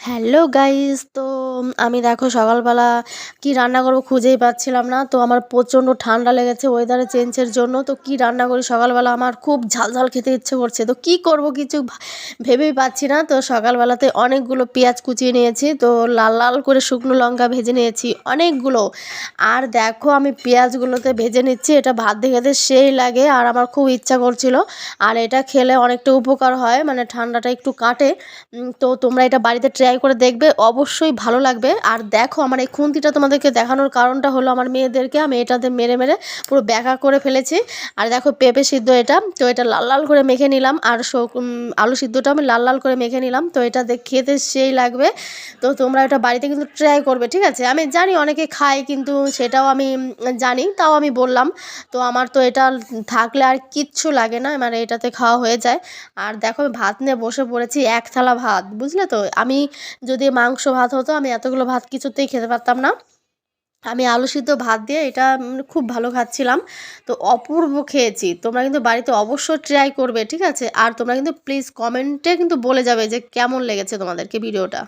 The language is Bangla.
হ্যালো গাইস, তো আমি দেখো সকালবেলা কি রান্না করবো খুঁজেই পাচ্ছিলাম না। তো আমার প্রচণ্ড ঠান্ডা লেগেছে ওয়েদারে চেঞ্জের জন্য। তো কি রান্না করি সকালবেলা, আমার খুব ঝাল ঝাল খেতে ইচ্ছে করছে। তো কি করব কিছু ভেবেই পাচ্ছি না। তো সকালবেলাতে অনেকগুলো পেঁয়াজ কুচিয়ে নিয়েছি, তো লাল লাল করে শুকনো লঙ্কা ভেজে নিয়েছি অনেকগুলো। আর দেখো আমি পেঁয়াজগুলোতে ভেজে নিচ্ছি, এটা ভাত দিয়ে খেতে সেই লাগে। আর আমার খুব ইচ্ছা করছিল, আর এটা খেলে অনেকটা উপকার হয়, মানে ঠান্ডাটা একটু কাটে। তো তোমরা এটা বাড়িতে ট্রাই করে দেখবে, অবশ্যই ভালো লাগবে। আর দেখো আমার এই খুন্তিটা তোমাদেরকে দেখানোর কারণটা হলো, আমার মেয়েদেরকে আমি এটাতে মেরে মেরে পুরো ব্যাকা করে ফেলেছি। আর দেখো পেঁপে সিদ্ধ এটা, তো এটা লাল লাল করে মেখে নিলাম। আর আলু সিদ্ধটা আমি লাল লাল করে মেখে নিলাম। তো এটা খেতে সেই লাগবে। তো তোমরা এটা বাড়িতে কিন্তু ট্রাই করবে, ঠিক আছে? আমি জানি অনেকে খায়, কিন্তু সেটাও আমি জানি, তাও আমি বললাম। তো আমার তো এটা থাকলে আর কিচ্ছু লাগে না, মানে এটাতে খাওয়া হয়ে যায়। আর দেখো আমি ভাত নিয়ে বসে পড়েছি, এক থালা ভাত, বুঝলে তো? আমি যদি মাংস ভাত হতো আমি এতগুলো ভাত কিছুতেই খেতে পারতাম না। আমি আলু সিদ্ধ ভাত দিয়ে এটা খুব ভালো খাচ্ছিলাম। তো অপূর্ব খেয়েছি। তোমরা কিন্তু বাড়িতে অবশ্যই ট্রাই করবে, ঠিক আছে? আর তোমরা কিন্তু প্লিজ কমেন্টে কিন্তু বলে যাবে যে কেমন লেগেছে তোমাদেরকে ভিডিওটা।